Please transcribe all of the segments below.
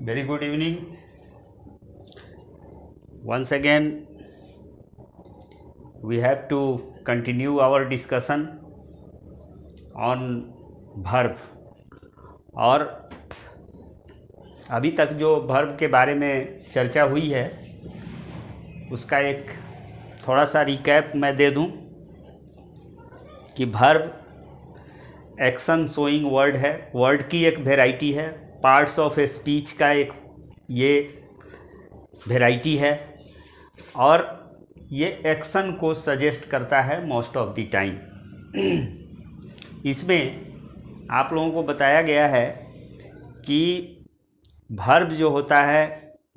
Very good evening. Once again, we have to continue our discussion on verb. और अभी तक जो verb के बारे में चर्चा हुई है उसका एक थोड़ा सा रिकैप मैं दे दूं कि verb एक्शन शोइंग वर्ड है, वर्ड की एक वेराइटी है, पार्ट्स ऑफ स्पीच का एक ये वेराइटी है और ये एक्शन को सजेस्ट करता है मोस्ट ऑफ द टाइम। इसमें आप लोगों को बताया गया है कि वर्ब जो होता है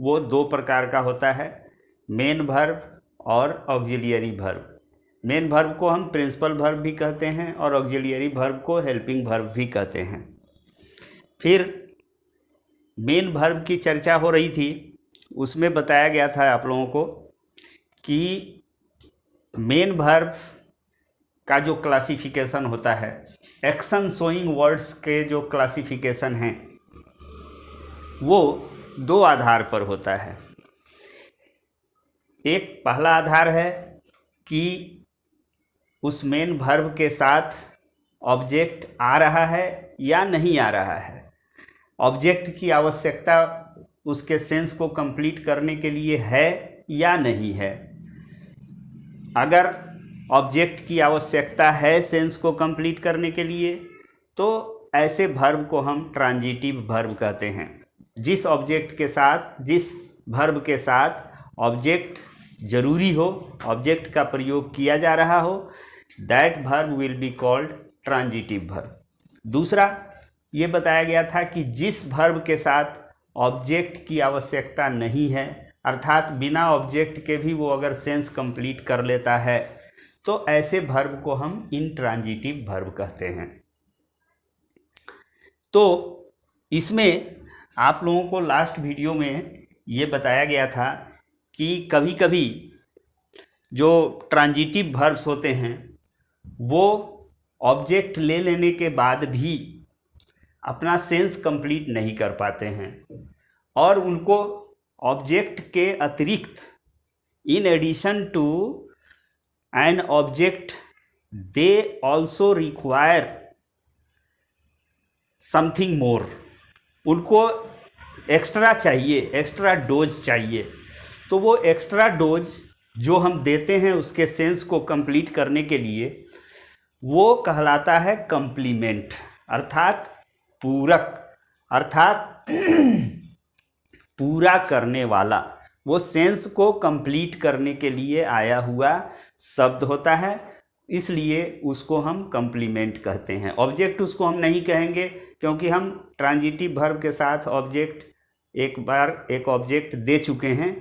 वो दो प्रकार का होता है, मेन वर्ब और ऑक्सिलियरी वर्ब। मेन वर्ब को हम प्रिंसिपल वर्ब भी कहते हैं और ऑक्सिलियरी वर्ब को हेल्पिंग वर्ब भी कहते हैं। फिर मेन वर्ब की चर्चा हो रही थी, उसमें बताया गया था आप लोगों को कि मेन वर्ब का जो क्लासिफिकेशन होता है, एक्शन शोइंग वर्ड्स के जो क्लासिफिकेशन हैं वो दो आधार पर होता है। एक पहला आधार है कि उस मेन वर्ब के साथ ऑब्जेक्ट आ रहा है या नहीं आ रहा है, ऑब्जेक्ट की आवश्यकता उसके सेंस को कंप्लीट करने के लिए है या नहीं है। अगर ऑब्जेक्ट की आवश्यकता है सेंस को कंप्लीट करने के लिए तो ऐसे वर्ब को हम ट्रांजिटिव वर्ब कहते हैं। जिस ऑब्जेक्ट के साथ, जिस वर्ब के साथ ऑब्जेक्ट जरूरी हो, ऑब्जेक्ट का प्रयोग किया जा रहा हो, that verb will be called transitive verb. दूसरा ये बताया गया था कि जिस वर्ब के साथ ऑब्जेक्ट की आवश्यकता नहीं है, अर्थात बिना ऑब्जेक्ट के भी वो अगर सेंस कंप्लीट कर लेता है, तो ऐसे वर्ब को हम इंट्रांजिटिव वर्ब कहते हैं। तो इसमें आप लोगों को लास्ट वीडियो में ये बताया गया था कि कभी कभी जो ट्रांजिटिव वर्ब्स होते हैं वो ऑब्जेक्ट ले लेने के बाद भी अपना सेंस कंप्लीट नहीं कर पाते हैं और उनको ऑब्जेक्ट के अतिरिक्त, in addition to an object, they also require something more. उनको एक्स्ट्रा चाहिए, एक्स्ट्रा डोज चाहिए। तो वो एक्स्ट्रा डोज जो हम देते हैं उसके सेंस को कंप्लीट करने के लिए, वो कहलाता है कंप्लीमेंट, अर्थात पूरक, अर्थात पूरा करने वाला। वो सेंस को कंप्लीट करने के लिए आया हुआ शब्द होता है, इसलिए उसको हम कंप्लीमेंट कहते हैं। ऑब्जेक्ट उसको हम नहीं कहेंगे क्योंकि हम ट्रांजिटिव वर्ब के साथ ऑब्जेक्ट एक बार एक ऑब्जेक्ट दे चुके हैं,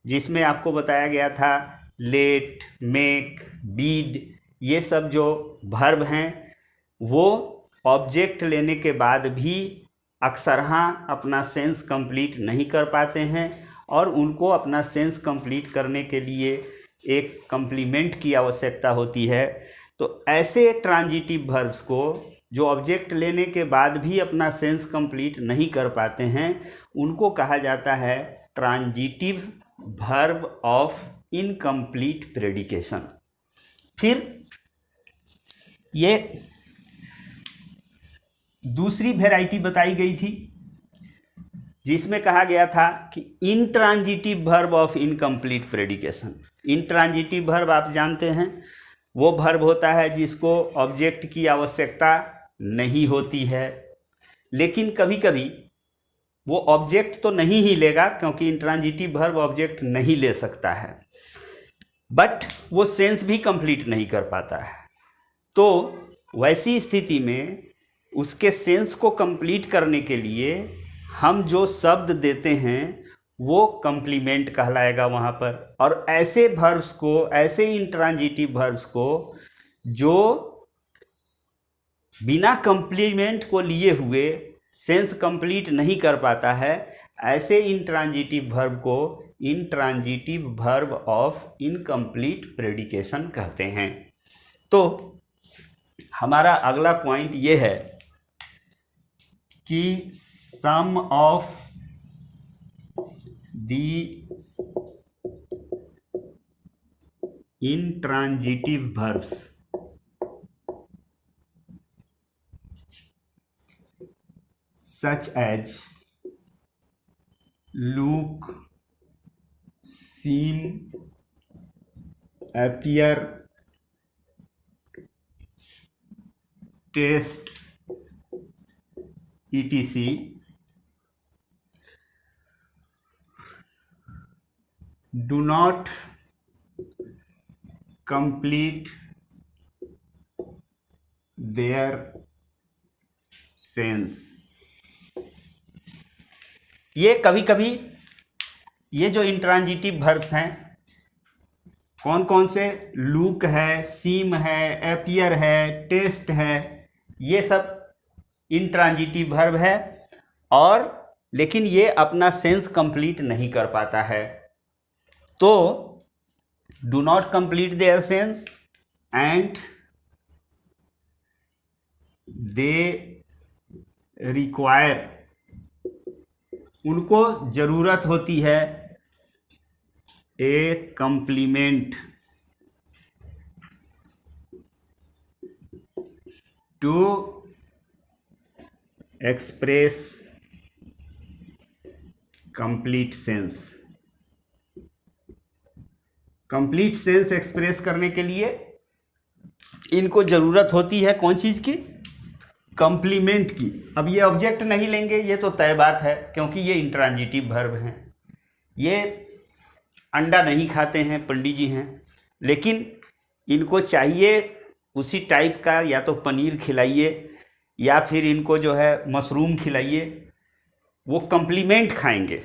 जिसमें आपको बताया गया था लेट, मेक, बीड, ये सब जो वर्ब हैं वो ऑब्जेक्ट लेने के बाद भी अक्सरहां अपना सेंस कंप्लीट नहीं कर पाते हैं और उनको अपना सेंस कंप्लीट करने के लिए एक कंप्लीमेंट की आवश्यकता होती है। तो ऐसे ट्रांजिटिव वर्ब्स को जो ऑब्जेक्ट लेने के बाद भी अपना सेंस कंप्लीट नहीं कर पाते हैं, उनको कहा जाता है ट्रांजिटिव वर्ब ऑफ इनकम्प्लीट प्रेडिकेशन। फिर ये दूसरी वैरायटी बताई गई थी जिसमें कहा गया था कि intransitive verb of incomplete predication. Intransitive verb आप जानते हैं, वो वर्ब होता है जिसको ऑब्जेक्ट की आवश्यकता नहीं होती है, लेकिन कभी कभी वो ऑब्जेक्ट तो नहीं ही लेगा क्योंकि इंट्रांजिटिव वर्ब ऑब्जेक्ट नहीं ले सकता है, बट वो सेंस भी कंप्लीट नहीं कर पाता है। तो वैसी स्थिति में उसके सेंस को कंप्लीट करने के लिए हम जो शब्द देते हैं वो कंप्लीमेंट कहलाएगा वहाँ पर। और ऐसे वर्ब्स को, ऐसे इंट्रांजिटिव वर्ब्स को जो बिना कंप्लीमेंट को लिए हुए सेंस कंप्लीट नहीं कर पाता है, ऐसे इंट्रांजिटिव वर्ब को इंट्रांजिटिव वर्ब ऑफ इनकम्प्लीट प्रेडिकेशन कहते हैं। तो हमारा अगला पॉइंट ये है कि सम of the intransitive verbs such as look, seem, appear, taste, etc. do not complete their sense. ये कभी कभी ये जो इंट्रांजिटिव वर्ब्स हैं, कौन कौन से, लुक है, सीम है, एपियर है, टेस्ट है, ये सब इंट्रांजिटिव वर्ब है, और लेकिन ये अपना सेंस कंप्लीट नहीं कर पाता है। तो do not complete their sense and they require, उनको ज़रूरत होती है a complement to express complete sense. Complete sense express करने के लिए इनको ज़रूरत होती है कौन चीज़ की, कंप्लीमेंट की। अब ये ऑब्जेक्ट नहीं लेंगे, ये तो तय बात है, क्योंकि ये इंट्रांजिटिव वर्ब हैं। ये अंडा नहीं खाते हैं, पंडित जी हैं, लेकिन इनको चाहिए उसी टाइप का, या तो पनीर खिलाइए या फिर इनको जो है मशरूम खिलाइए, वो कंप्लीमेंट खाएंगे,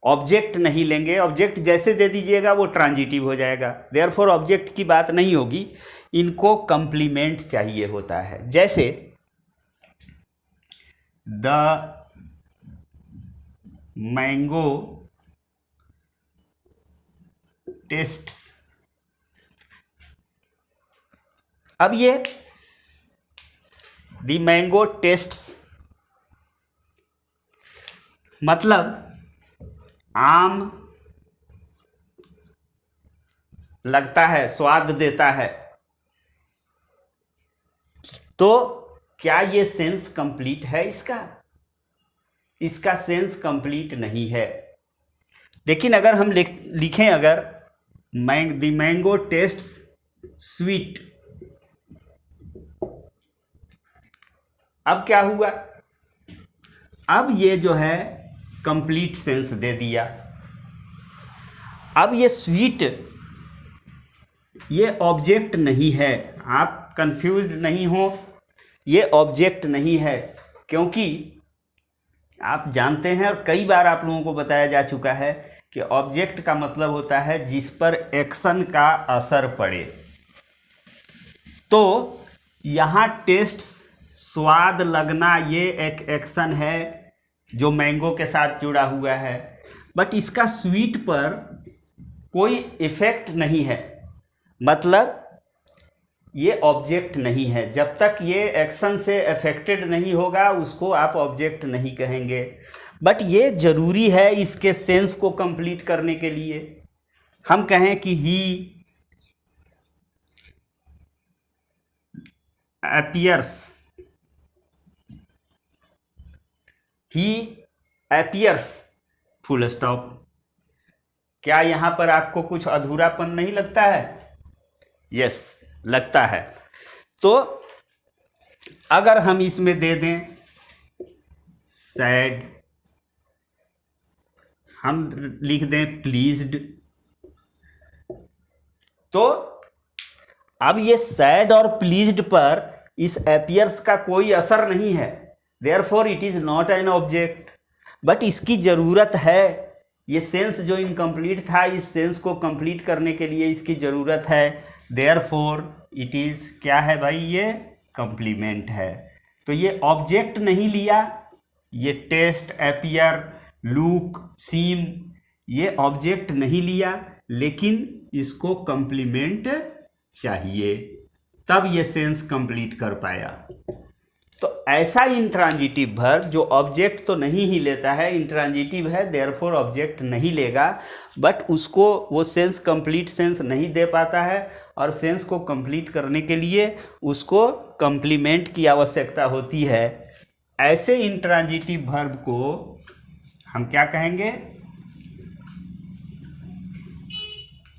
ऑब्जेक्ट नहीं लेंगे। ऑब्जेक्ट जैसे दे दीजिएगा वो ट्रांजिटिव हो जाएगा, देयरफॉर ऑब्जेक्ट की बात नहीं होगी, इनको कंप्लीमेंट चाहिए होता है। जैसे द मैंगो टेस्ट्स। अब ये द मैंगो टेस्ट्स मतलब आम लगता है, स्वाद देता है। तो क्या ये सेंस कंप्लीट है इसका सेंस कंप्लीट नहीं है। लेकिन अगर हम लिखें अगर द मैंगो टेस्ट्स स्वीट, अब क्या हुआ, अब ये जो है कंप्लीट सेंस दे दिया। अब ये स्वीट ये ऑब्जेक्ट नहीं है, आप कंफ्यूज नहीं हो, ये ऑब्जेक्ट नहीं है, क्योंकि आप जानते हैं और कई बार आप लोगों को बताया जा चुका है कि ऑब्जेक्ट का मतलब होता है जिस पर एक्शन का असर पड़े। तो यहाँ टेस्ट, स्वाद लगना, ये एक एक्शन है जो मैंगो के साथ जुड़ा हुआ है, बट इसका स्वीट पर कोई इफेक्ट नहीं है, मतलब ये ऑब्जेक्ट नहीं है। जब तक ये एक्शन से अफेक्टेड नहीं होगा उसको आप ऑब्जेक्ट नहीं कहेंगे, बट ये ज़रूरी है इसके सेंस को कंप्लीट करने के लिए। हम कहें कि ही appears, ही appears फुल स्टॉप। क्या यहाँ पर आपको कुछ अधूरापन नहीं लगता है? यस, लगता है। तो अगर हम इसमें दे दें सैड, हम लिख दें प्लीज्ड, तो अब ये सैड और प्लीज्ड पर इस अपीयर्स का कोई असर नहीं है, therefore it is not an object. But इसकी ज़रूरत है, ये सेंस जो इनकम्प्लीट था, इस सेंस को कंप्लीट करने के लिए इसकी ज़रूरत है, देयरफॉर इट इज़ क्या है भाई, ये कंप्लीमेंट है। तो ये ऑब्जेक्ट नहीं लिया, ये टेस्ट, अपीयर, लुक, सीम, ये ऑब्जेक्ट नहीं लिया, लेकिन इसको कंप्लीमेंट चाहिए, तब ये सेंस कंप्लीट कर पाया। तो ऐसा इंट्रांजिटिव वर्ब जो ऑब्जेक्ट तो नहीं ही लेता है, इंट्रांजिटिव है, देयरफॉर ऑब्जेक्ट नहीं लेगा, बट उसको वो सेंस कंप्लीट सेंस नहीं दे पाता है, और सेंस को कंप्लीट करने के लिए उसको कंप्लीमेंट की आवश्यकता होती है। ऐसे इंट्रांजिटिव वर्ब को हम क्या कहेंगे?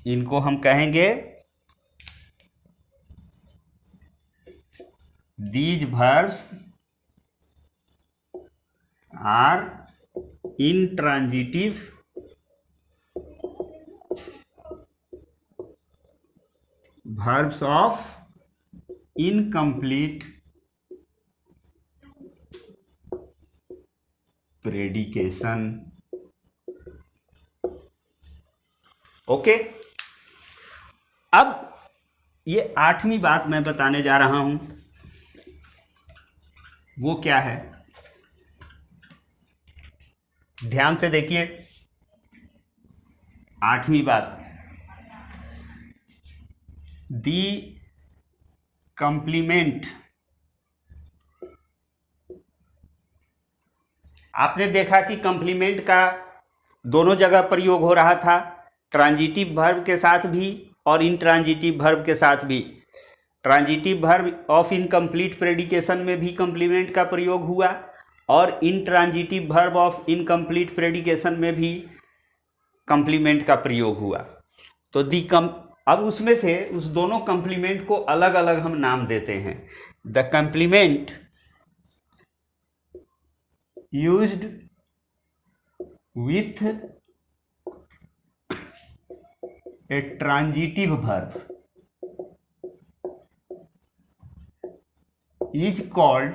इनको हम कहेंगे these verbs are intransitive verbs of incomplete predication। Okay, अब ये 8वीं बात मैं बताने जा रहा हूं, वो क्या है? ध्यान से देखिए। 8वीं बात, दी कंप्लीमेंट। आपने देखा कि कंप्लीमेंट का दोनों जगह प्रयोग हो रहा था, ट्रांजिटिव वर्ब के साथ भी और इंट्रांजिटिव वर्ब के साथ भी। ट्रांजिटिव वर्ब ऑफ इनकम्प्लीट प्रेडिकेशन में भी कंप्लीमेंट का प्रयोग हुआ, और इंट्रांजिटिव वर्ब ऑफ इनकम्प्लीट प्रेडिकेशन में भी कंप्लीमेंट का प्रयोग हुआ। तो अब उसमें से उस दोनों कंप्लीमेंट को अलग अलग हम नाम देते हैं। The complement used with A transitive verb is called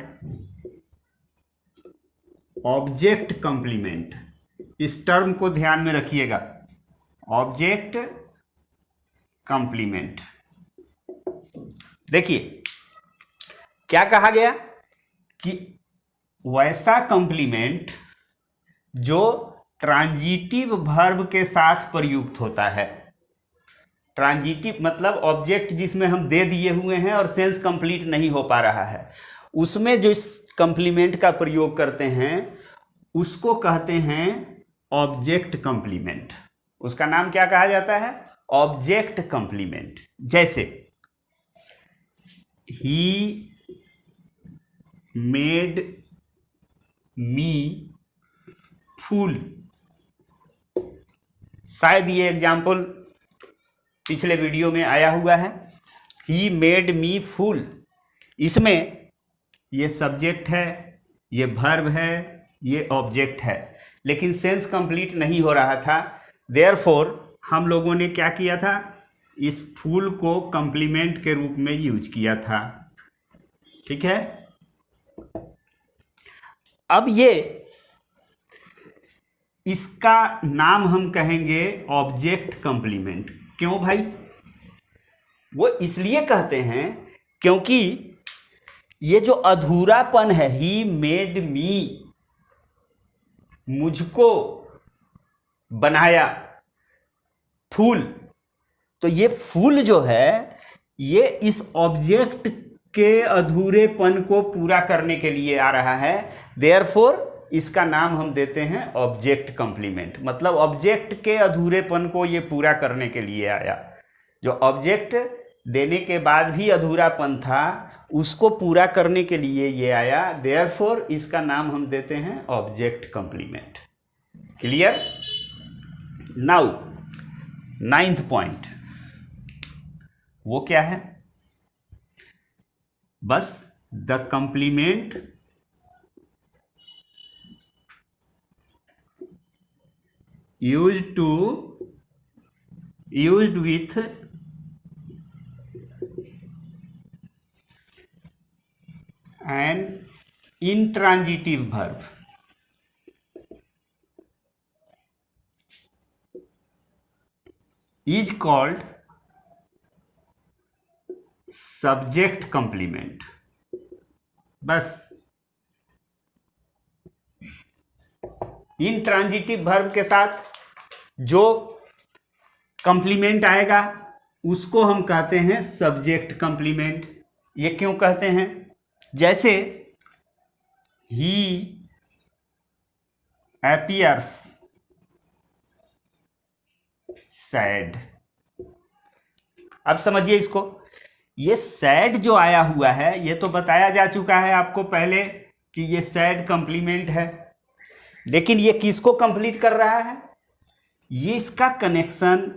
object complement. इस टर्म को ध्यान में रखिएगा, ऑब्जेक्ट कंप्लीमेंट। देखिए क्या कहा गया कि वैसा कंप्लीमेंट जो ट्रांजिटिव वर्ब के साथ प्रयुक्त होता है। ट्रांजिटिव मतलब ऑब्जेक्ट जिसमें हम दे दिए हुए हैं और सेंस कंप्लीट नहीं हो पा रहा है, उसमें जो इस कंप्लीमेंट का प्रयोग करते हैं उसको कहते हैं ऑब्जेक्ट कंप्लीमेंट। उसका नाम क्या कहा जाता है? Object complement. जैसे ही मेड मी फूल, शायद ये एग्जाम्पल पिछले वीडियो में आया हुआ है। ही मेड मी फूल, इसमें ये सब्जेक्ट है, ये वर्ब है, ये ऑब्जेक्ट है, लेकिन सेंस कंप्लीट नहीं हो रहा था। देयरफॉर हम लोगों ने क्या किया था? इस फूल को कंप्लीमेंट के रूप में यूज किया था। ठीक है, अब ये इसका नाम हम कहेंगे ऑब्जेक्ट कंप्लीमेंट। क्यों भाई? वो इसलिए कहते हैं क्योंकि ये जो अधूरापन है, ही मेड मी, मुझको बनाया फूल, तो ये फूल जो है ये इस ऑब्जेक्ट के अधूरेपन को पूरा करने के लिए आ रहा है। देयरफॉर इसका नाम हम देते हैं ऑब्जेक्ट कंप्लीमेंट। मतलब ऑब्जेक्ट के अधूरेपन को ये पूरा करने के लिए आया। जो ऑब्जेक्ट देने के बाद भी अधूरापन था उसको पूरा करने के लिए ये आया। देयरफॉर इसका नाम हम देते हैं object complement. Clear? Now 9th point, वो क्या है? बस the complement used with an intransitive verb is called subject complement। बस इंट्रांजिटिव वर्ब के साथ जो कंप्लीमेंट आएगा उसको हम कहते हैं सब्जेक्ट कंप्लीमेंट। ये क्यों कहते हैं? जैसे ही appears sad। अब समझिए इसको, ये सैड जो आया हुआ है ये तो बताया जा चुका है आपको पहले कि ये सैड कंप्लीमेंट है, लेकिन ये किसको कंप्लीट कर रहा है? ये इसका कनेक्शन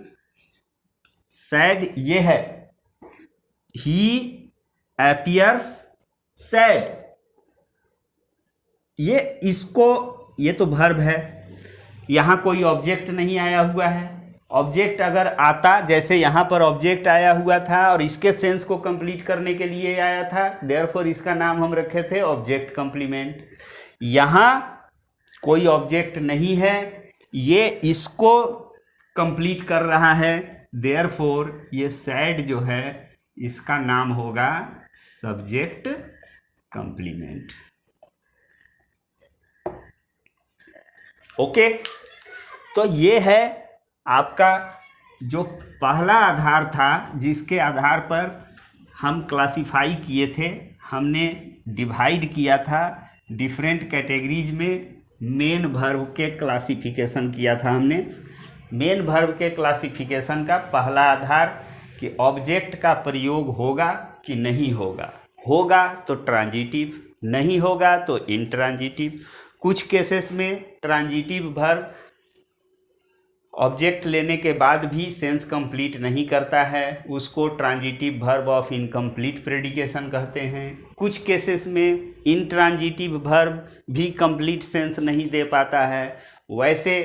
सैड ये है, ही appears sad। ये इसको, ये तो वर्ब है, यहाँ कोई ऑब्जेक्ट नहीं आया हुआ है। ऑब्जेक्ट अगर आता, जैसे यहाँ पर ऑब्जेक्ट आया हुआ था और इसके सेंस को कंप्लीट करने के लिए आया था, देयरफॉर इसका नाम हम रखे थे ऑब्जेक्ट कंप्लीमेंट। यहाँ कोई ऑब्जेक्ट नहीं है, ये इसको कंप्लीट कर रहा है, देयरफॉर ये सैड जो है इसका नाम होगा सब्जेक्ट कंप्लीमेंट। ओके, तो ये है आपका जो पहला आधार था जिसके आधार पर हम क्लासिफाई किए थे, हमने डिवाइड किया था डिफरेंट कैटेगरीज में। मेन वर्ब के क्लासिफिकेशन किया था हमने। मेन वर्ब के क्लासिफिकेशन का पहला आधार कि ऑब्जेक्ट का प्रयोग होगा कि नहीं होगा, होगा तो ट्रांजिटिव, नहीं होगा तो इंट्रांजिटिव। कुछ केसेस में ट्रांजिटिव वर्ब ऑब्जेक्ट लेने के बाद भी सेंस कंप्लीट नहीं करता है, उसको ट्रांजिटिव वर्ब ऑफ इनकम्प्लीट प्रेडिकेशन कहते हैं। कुछ केसेस में इंट्रांजिटिव वर्ब भी कंप्लीट सेंस नहीं दे पाता है, वैसे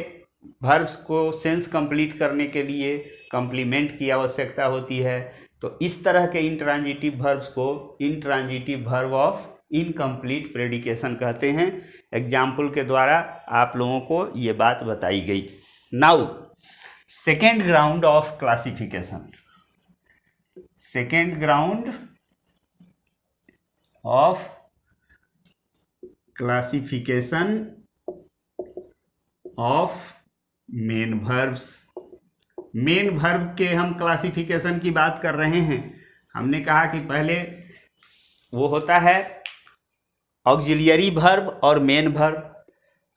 वर्ब्स को सेंस कंप्लीट करने के लिए कंप्लीमेंट की आवश्यकता होती है। तो इस तरह के इंट्रांजिटिव वर्ब्स को इंट्रांजिटिव वर्ब ऑफ इनकम्प्लीट प्रेडिकेशन कहते हैं। एग्जाम्पल के द्वारा आप लोगों को ये बात बताई गई। Now second ground of classification, second ground of classification of main verbs. Main verb के हम क्लासिफिकेशन की बात कर रहे हैं। हमने कहा कि पहले वो होता है ऑक्सिलियरी वर्ब और मेन वर्ब,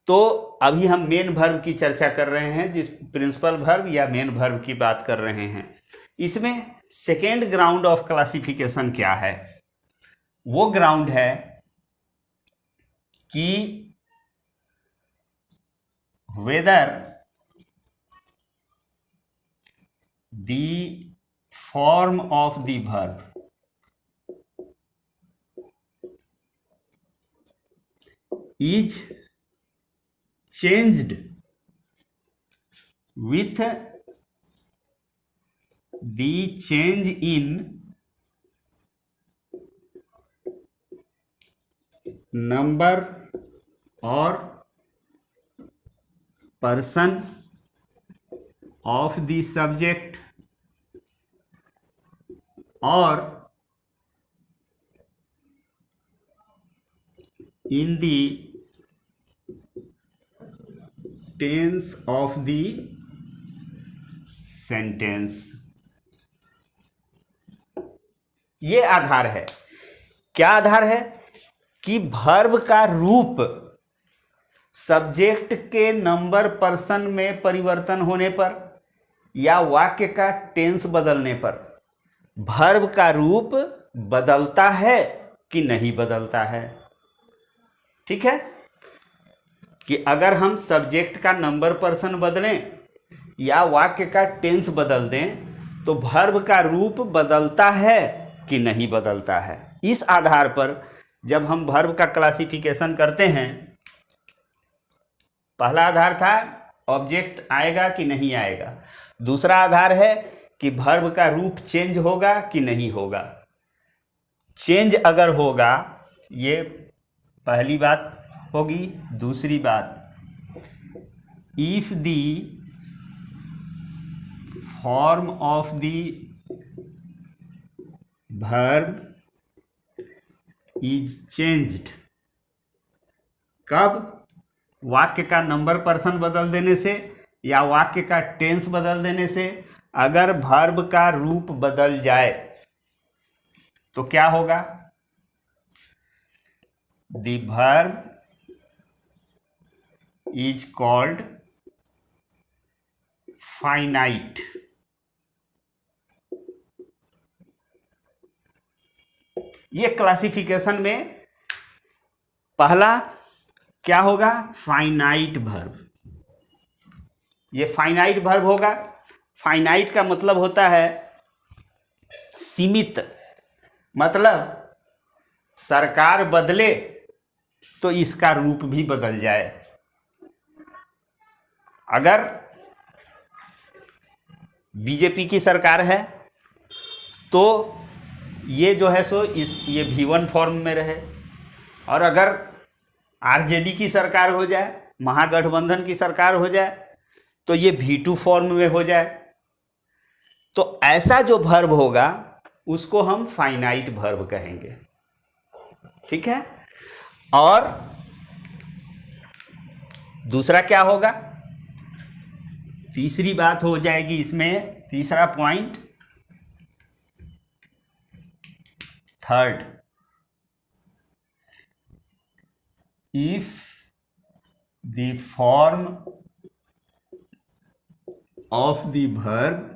तो अभी हम मेन वर्ब की चर्चा कर रहे हैं, जिस प्रिंसिपल वर्ब या मेन वर्ब की बात कर रहे हैं। इसमें सेकेंड ग्राउंड ऑफ क्लासिफिकेशन क्या है? वो ग्राउंड है कि whether the form of the verb is changed with the change in number or person of the subject or in the tense of the sentence। ये आधार है। क्या आधार है? कि वर्ब का रूप सब्जेक्ट के नंबर पर्सन में परिवर्तन होने पर या वाक्य का टेंस बदलने पर वर्ब का रूप बदलता है कि नहीं बदलता है। ठीक है, कि अगर हम सब्जेक्ट का नंबर पर्सन बदलें या वाक्य का टेंस बदल दें तो वर्ब का रूप बदलता है कि नहीं बदलता है। इस आधार पर जब हम वर्ब का क्लासिफिकेशन करते हैं, पहला आधार था ऑब्जेक्ट आएगा कि नहीं आएगा, दूसरा आधार है कि वर्ब का रूप चेंज होगा कि नहीं होगा। चेंज अगर होगा, ये पहली बात होगी। दूसरी बात, if the form of the verb is changed. कब? वाक्य का नंबर पर्सन बदल देने से या वाक्य का टेंस बदल देने से। अगर वर्ब का रूप बदल जाए तो क्या होगा? The verb is called finite. ये क्लासिफिकेशन में पहला क्या होगा, फाइनाइट वर्ब। ये फाइनाइट वर्ब होगा। फाइनाइट का मतलब होता है सीमित, मतलब सरकार बदले तो इसका रूप भी बदल जाए। अगर बीजेपी की सरकार है तो ये जो है सो ये V1 फॉर्म में रहे, और अगर आरजेडी की सरकार हो जाए, महागठबंधन की सरकार हो जाए, तो ये V2 फॉर्म में हो जाए। तो ऐसा जो वर्ब होगा उसको हम फाइनाइट वर्ब कहेंगे। ठीक है। और दूसरा क्या होगा, तीसरी बात हो जाएगी इसमें, तीसरा point, third, if the form of the verb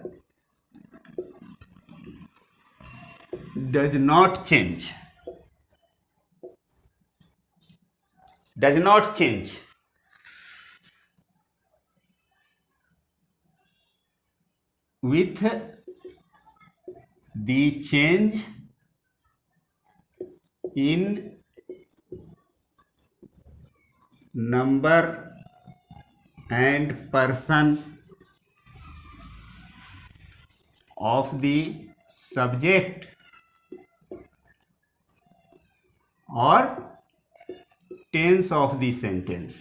does not change with the change in number and person of the subject और टेंस ऑफ द सेंटेंस।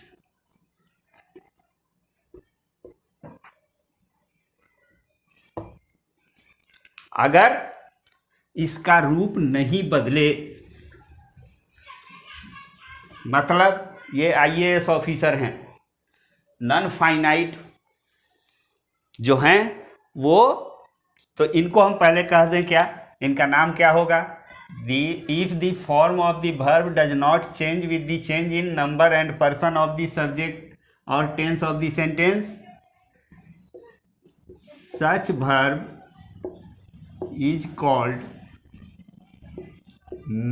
अगर इसका रूप नहीं बदले, मतलब ये आईएएस ऑफिसर हैं, नॉन फाइनाइट जो हैं वो, तो इनको हम पहले कह दें क्या, इनका नाम क्या होगा, if the form of the verb does not change with the change in number and person of the subject or tense of the sentence, such verb is called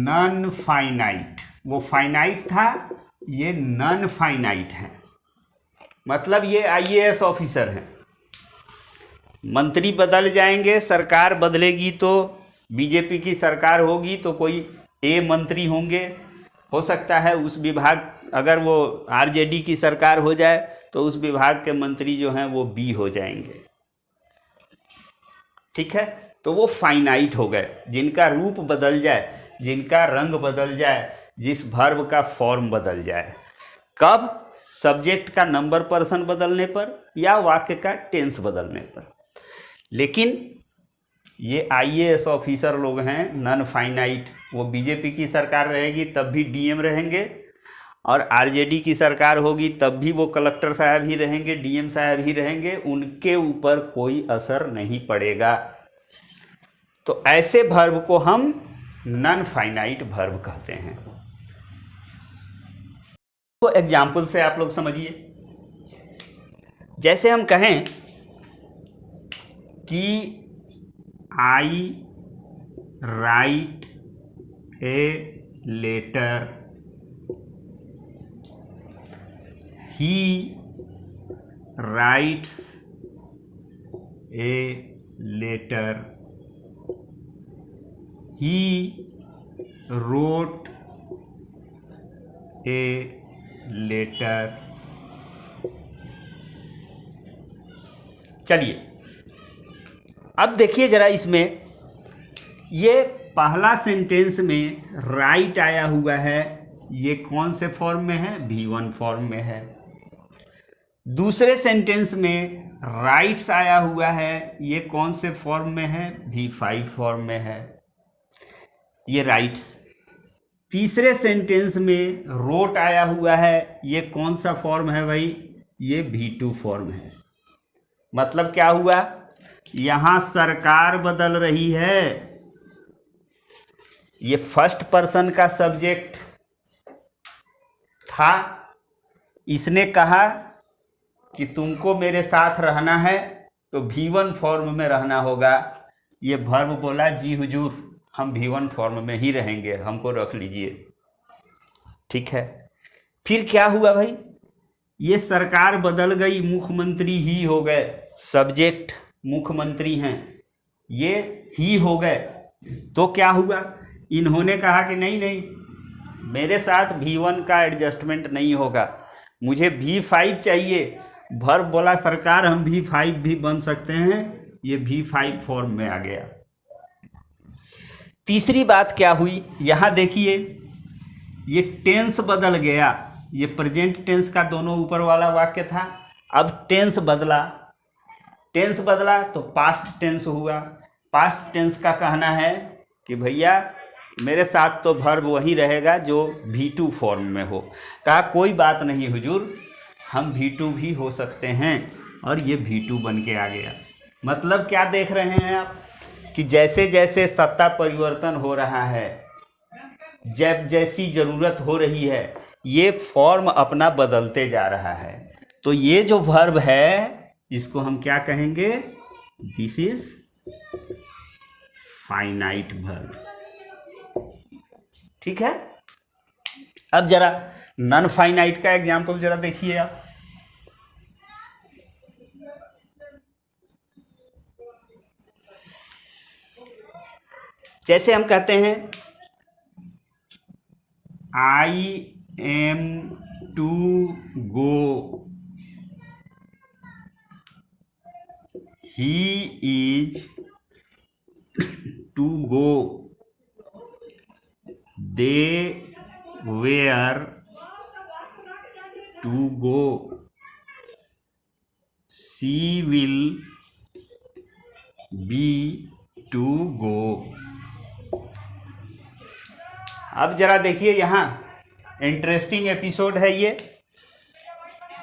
non finite। वो फाइनाइट था, ये non finite है। मतलब ये IAS officer हैं, मंत्री बदल जाएंगे, सरकार बदलेगी तो बीजेपी की सरकार होगी तो कोई ए मंत्री होंगे, हो सकता है उस विभाग, अगर वो आरजेडी की सरकार हो जाए तो उस विभाग के मंत्री जो हैं वो बी हो जाएंगे। ठीक है। तो वो फाइनाइट हो गए, जिनका रूप बदल जाए, जिनका रंग बदल जाए, जिस वर्ब का फॉर्म बदल जाए। कब, सब्जेक्ट का नंबर पर्सन बदलने पर या वाक्य का टेंस बदलने पर। लेकिन ये आईएएस ऑफिसर लोग हैं नॉन फाइनाइट, वो बीजेपी की सरकार रहेगी तब भी डीएम रहेंगे, और आरजेडी की सरकार होगी तब भी वो कलेक्टर साहब ही रहेंगे, डीएम साहब ही रहेंगे, उनके ऊपर कोई असर नहीं पड़ेगा। तो ऐसे वर्ब को हम नॉन फाइनाइट वर्ब कहते हैं। तो एग्जाम्पल से आप लोग समझिए, जैसे हम कहें कि I write a letter, he writes a letter, he wrote a letter। चलिए अब देखिए जरा, इसमें ये पहला सेंटेंस में राइट आया हुआ है, ये कौन से फॉर्म में है, V1 फॉर्म में है। दूसरे सेंटेंस में राइट्स आया हुआ है, ये कौन से फॉर्म में है, V5 फॉर्म में है, ये राइट्स। तीसरे सेंटेंस में रोट आया हुआ है, ये कौन सा फॉर्म है भाई, ये V2 फॉर्म है। मतलब क्या हुआ, यहां सरकार बदल रही है, ये फर्स्ट पर्सन का सब्जेक्ट था, इसने कहा कि तुमको मेरे साथ रहना है तो V1 फॉर्म में रहना होगा। ये वर्ब बोला जी हुजूर, हम V1 फॉर्म में ही रहेंगे, हमको रख लीजिए। ठीक है, फिर क्या हुआ भाई, ये सरकार बदल गई, मुख्यमंत्री ही हो गए, सब्जेक्ट मुख्यमंत्री हैं, ये ही हो गए। तो क्या हुआ, इन्होंने कहा कि नहीं नहीं, मेरे साथ V1 का एडजस्टमेंट नहीं होगा, मुझे V5 चाहिए। वर्ब बोला सरकार हम V5 भी बन सकते हैं, ये V5 फॉर्म में आ गया। तीसरी बात क्या हुई, यहां देखिए ये टेंस बदल गया। ये प्रेजेंट टेंस का दोनों ऊपर वाला वाक्य था, अब टेंस बदला। टेंस बदला तो पास्ट टेंस हुआ। पास्ट टेंस का कहना है कि भैया मेरे साथ तो वर्ब वही रहेगा जो V2 फॉर्म में हो। कहा कोई बात नहीं हुजूर, हम V2 भी हो सकते हैं, और ये V2 बन के आ गया। मतलब क्या देख रहे हैं आप कि जैसे जैसे सत्ता परिवर्तन हो रहा है, जब जैसी ज़रूरत हो रही है, ये फॉर्म अपना बदलते जा रहा है। तो ये जो वर्ब है इसको हम क्या कहेंगे, दिस इज फाइनाइट वर्ब। ठीक है, अब जरा नॉन फाइनाइट का एग्जांपल जरा देखिए आप। जैसे हम कहते हैं I am to go, he is to go, they were to go, she will be to go. अब जरा देखिए यहाँ इंटरेस्टिंग एपिसोड है ये।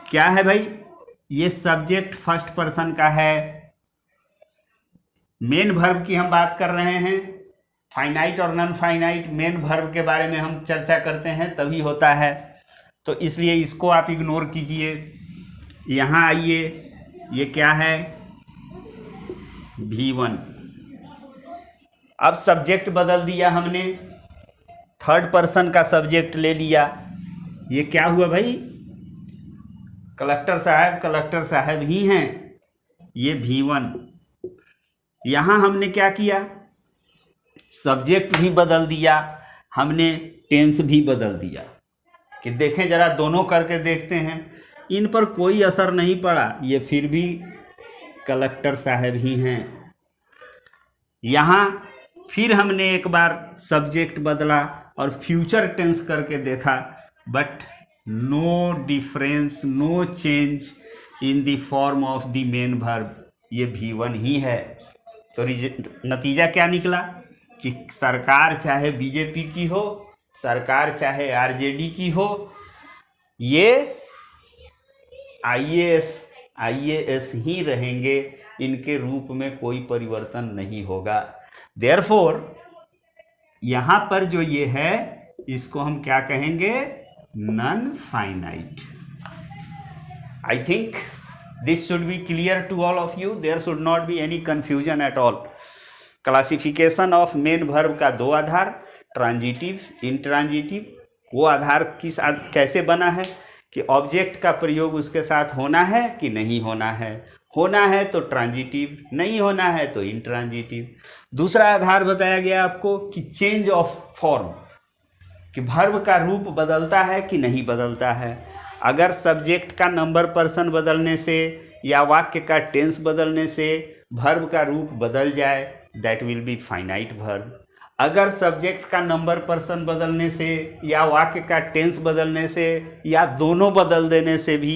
क्या है भाई, ये सब्जेक्ट फर्स्ट पर्सन का है, मेन वर्ब की हम बात कर रहे हैं। फाइनाइट और नॉन फाइनाइट मेन वर्ब के बारे में हम चर्चा करते हैं तभी होता है, तो इसलिए इसको आप इग्नोर कीजिए। यहाँ आइए, ये क्या है, V1। अब सब्जेक्ट बदल दिया हमने, थर्ड पर्सन का सब्जेक्ट ले लिया। ये क्या हुआ भाई, कलेक्टर साहब ही हैं, ये V1। यहाँ हमने क्या किया, सब्जेक्ट भी बदल दिया, हमने टेंस भी बदल दिया। कि देखें जरा, दोनों करके देखते हैं, इन पर कोई असर नहीं पड़ा, ये फिर भी कलेक्टर साहब ही हैं। यहाँ फिर हमने एक बार सब्जेक्ट बदला और फ्यूचर टेंस करके देखा, but no difference, no change in the form of the main verb, ये V1 ही है। तो नतीजा क्या निकला कि सरकार चाहे बीजेपी की हो, सरकार चाहे आरजेडी की हो, ये आईएएस ही रहेंगे, इनके रूप में कोई परिवर्तन नहीं होगा। देयरफॉर यहाँ पर जो ये है इसको हम क्या कहेंगे, non finite. I think this should be clear to all of you, there should not be any confusion at all. Classification of main verb का दो आधार, ट्रांजिटिव, इंट्रांजिटिव। वो आधार कैसे बना है कि ऑब्जेक्ट का प्रयोग उसके साथ होना है कि नहीं होना है, होना है तो ट्रांजिटिव, नहीं होना है तो इंट्रांजिटिव। दूसरा आधार बताया गया आपको कि चेंज ऑफ फॉर्म, कि वर्ब का रूप बदलता है कि नहीं बदलता है। अगर सब्जेक्ट का नंबर पर्सन बदलने से या वाक्य का टेंस बदलने से वर्ब का रूप बदल जाए, that will be finite verb. अगर सब्जेक्ट का नंबर पर्सन बदलने से या वाक्य का टेंस बदलने से या दोनों बदल देने से भी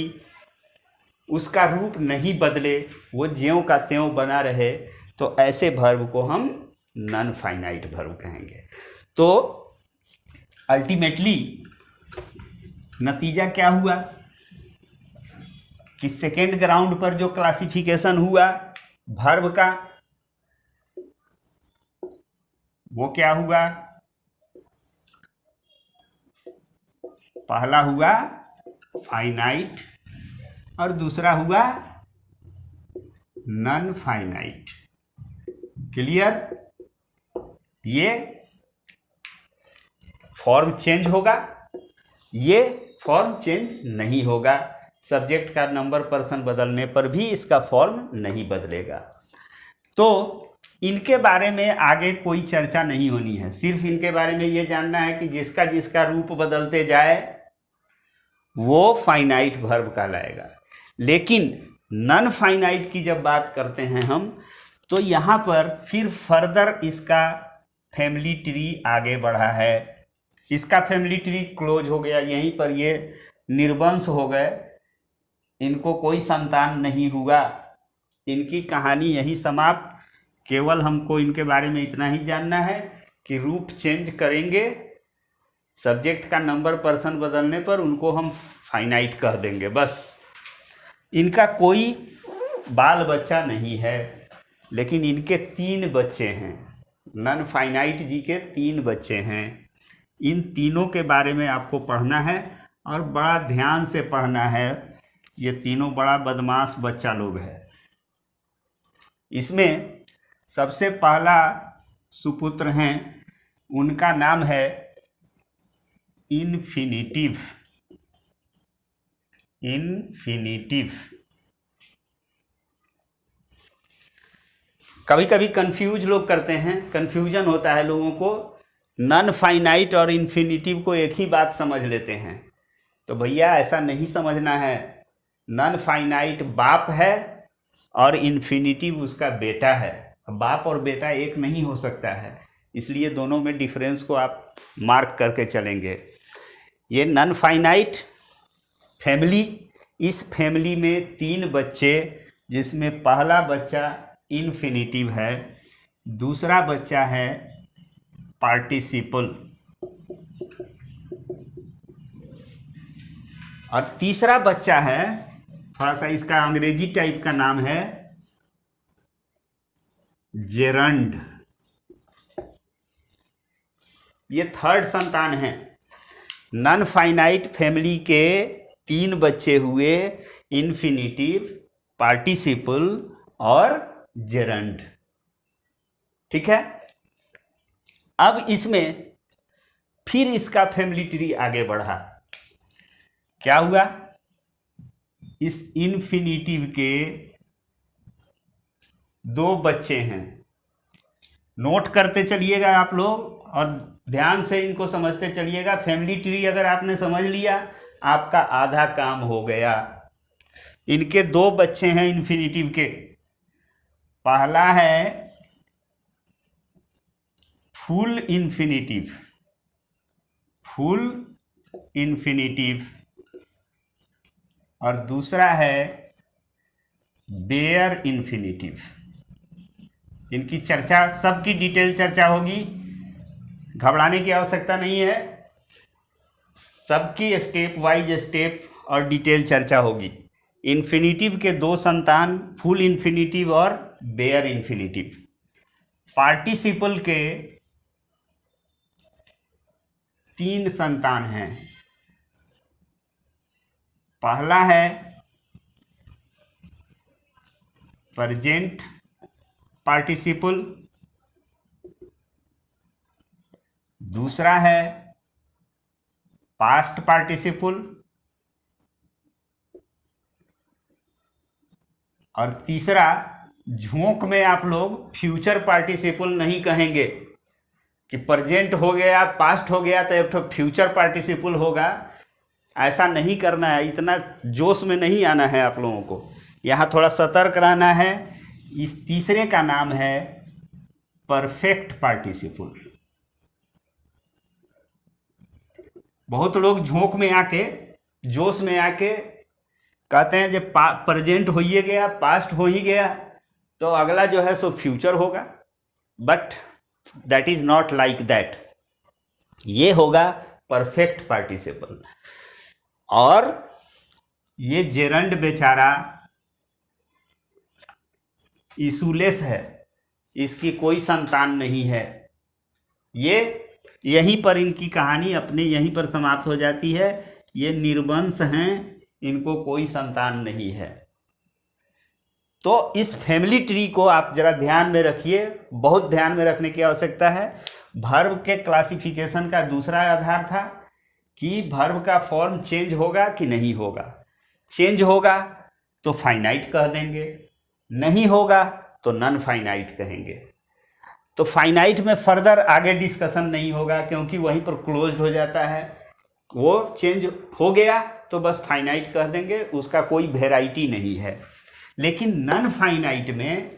उसका रूप नहीं बदले, वो ज्यों का त्यों बना रहे, तो ऐसे वर्ब को हम नॉन फाइनाइट वर्ब कहेंगे। तो अल्टीमेटली नतीजा क्या हुआ कि सेकेंड ग्राउंड पर जो क्लासिफिकेशन हुआ वर्ब का, वो क्या हुआ, पहला हुआ फाइनाइट और दूसरा हुआ नॉन फाइनाइट। क्लियर? ये फॉर्म चेंज होगा, ये फॉर्म चेंज नहीं होगा। सब्जेक्ट का नंबर पर्सन बदलने पर भी इसका फॉर्म नहीं बदलेगा। तो इनके बारे में आगे कोई चर्चा नहीं होनी है, सिर्फ इनके बारे में ये जानना है कि जिसका जिसका रूप बदलते जाए वो फाइनाइट वर्ब कहलाएगा। लेकिन नॉन फाइनाइट की जब बात करते हैं हम, तो यहाँ पर फिर फर्दर इसका फैमिली ट्री आगे बढ़ा है। इसका फैमिली ट्री क्लोज हो गया, यहीं पर ये निर्वंश हो गए, इनको कोई संतान नहीं हुआ, इनकी कहानी यही समाप्त। केवल हमको इनके बारे में इतना ही जानना है कि रूप चेंज करेंगे, सब्जेक्ट का नंबर पर्सन बदलने पर उनको हम फाइनाइट कह देंगे, बस। इनका कोई बाल बच्चा नहीं है, लेकिन इनके 3 बच्चे हैं। नॉन फाइनाइट जी के 3 बच्चे हैं। इन तीनों के बारे में आपको पढ़ना है और बड़ा ध्यान से पढ़ना है। ये तीनों बड़ा बदमाश बच्चा लोग हैं। इसमें सबसे पहला सुपुत्र हैं, उनका नाम है इन्फिनिटिव। इन्फिनिटिव कभी कभी कंफ्यूज लोग करते हैं, कंफ्यूजन होता है लोगों को, नॉन फाइनाइट और इन्फिनिटिव को एक ही बात समझ लेते हैं। तो भैया ऐसा नहीं समझना है। नॉन फाइनाइट बाप है और इन्फिनिटिव उसका बेटा है। बाप और बेटा एक नहीं हो सकता है, इसलिए दोनों में डिफरेंस को आप मार्क करके चलेंगे। ये नॉन फाइनाइट फैमिली, इस फैमिली में 3 बच्चे, जिसमें पहला बच्चा इन्फिनिटिव है, दूसरा बच्चा है पार्टिसिपल और तीसरा बच्चा है, थोड़ा सा इसका अंग्रेजी टाइप का नाम है जेरंड। ये 3rd संतान है। नॉन फाइनाइट फैमिली के 3 बच्चे हुए, इन्फिनिटिव, पार्टिसिपल और जेरंड। ठीक है? अब इसमें फिर इसका फैमिली ट्री आगे बढ़ा। क्या हुआ? इस इन्फिनिटिव के 2 बच्चे हैं। नोट करते चलिएगा आप लोग और ध्यान से इनको समझते चलिएगा। फैमिली ट्री अगर आपने समझ लिया, आपका आधा काम हो गया। इनके 2 बच्चे हैं इन्फिनिटिव के। पहला है फुल इन्फिनिटिव, फुल इन्फिनिटिव, और दूसरा है बेयर इन्फिनिटिव। इनकी चर्चा, सबकी डिटेल चर्चा होगी, घबराने की आवश्यकता नहीं है। सबकी स्टेप वाइज स्टेप और डिटेल चर्चा होगी। इन्फिनिटिव के 2 संतान, फुल इन्फिनिटिव और बेयर इन्फिनिटिव। पार्टिसिपल के 3 संतान हैं। पहला है प्रेजेंट पार्टिसिपल, दूसरा है पास्ट पार्टिसिपल और तीसरा, झोंक में आप लोग फ्यूचर पार्टिसिपल नहीं कहेंगे कि प्रेजेंट हो गया, पास्ट हो गया तो एक तो फ्यूचर पार्टिसिपल होगा। ऐसा नहीं करना है, इतना जोश में नहीं आना है आप लोगों को। यहाँ थोड़ा सतर्क रहना है। इस तीसरे का नाम है परफेक्ट पार्टिसिपल। बहुत लोग झोंक में आके, जोश में आके कहते हैं जब प्रेजेंट हो ही गया, पास्ट हो ही गया, तो अगला जो है सो फ्यूचर होगा। But that is not like that. ये होगा परफेक्ट पार्टिसिपल। और ये जेरंड बेचारा इशूलेस है, इसकी कोई संतान नहीं है। ये यहीं पर इनकी कहानी अपने यहीं पर समाप्त हो जाती है। ये निर्वंश हैं, इनको कोई संतान नहीं है। तो इस फैमिली ट्री को आप जरा ध्यान में रखिए, बहुत ध्यान में रखने की आवश्यकता है। वर्ब के क्लासिफिकेशन का दूसरा आधार था कि वर्ब का फॉर्म चेंज होगा कि नहीं होगा। चेंज होगा तो फाइनाइट कह देंगे, नहीं होगा तो नॉन फाइनाइट कहेंगे। तो फाइनाइट में फर्दर आगे डिस्कशन नहीं होगा, क्योंकि वहीं पर क्लोज्ड हो जाता है। वो चेंज हो गया तो बस फाइनाइट कह देंगे, उसका कोई वेराइटी नहीं है। लेकिन नॉन फाइनाइट में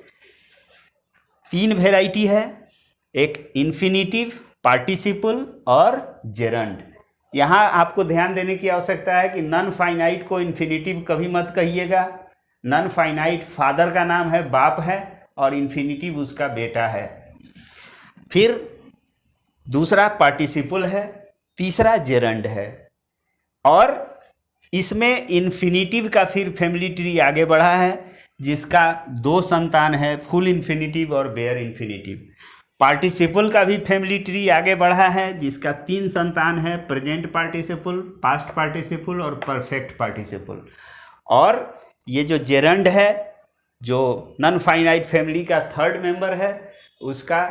3 वेराइटी है, एक इन्फिनिटिव, पार्टिसिपल और जेरंड। यहाँ आपको ध्यान देने की आवश्यकता है कि नॉन फाइनाइट को इन्फिनिटिव कभी मत कहिएगा। नॉन फाइनाइट फादर का नाम है, बाप है, और इन्फिनिटिव उसका बेटा है। फिर दूसरा पार्टिसिपल है, तीसरा जेरंड है। और इसमें इन्फिनिटिव का फिर फैमिली ट्री आगे बढ़ा है, जिसका 2 संतान है, फुल इन्फिनिटिव और बेयर इन्फिनिटिव। पार्टिसिपल का भी फैमिली ट्री आगे बढ़ा है, जिसका 3 संतान है, प्रेजेंट पार्टिसिपल, पास्ट पार्टिसिपल और परफेक्ट पार्टिसिपल। और ये जो जेरंड है, जो नॉन फाइनाइट फैमिली का 3rd मेंबर है, उसका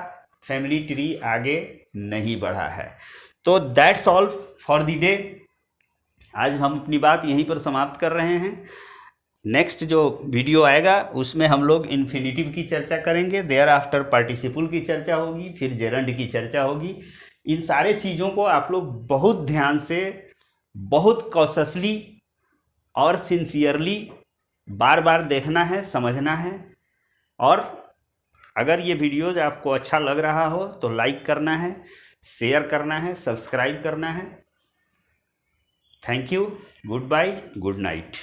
फैमिली ट्री आगे नहीं बढ़ा है। तो that's all for the day. आज हम अपनी बात यहीं पर समाप्त कर रहे हैं। नेक्स्ट जो वीडियो आएगा उसमें हम लोग इन्फिनिटिव की चर्चा करेंगे, देयर आफ्टर पार्टिसिपल की चर्चा होगी, फिर जेरंड की चर्चा होगी। इन सारे चीज़ों को आप लोग बहुत ध्यान से, बहुत कॉशसली और सिंसियरली बार बार देखना है, समझना है। और अगर ये वीडियोज आपको अच्छा लग रहा हो तो लाइक करना है, शेयर करना है, सब्सक्राइब करना है। Thank you, goodbye, good night.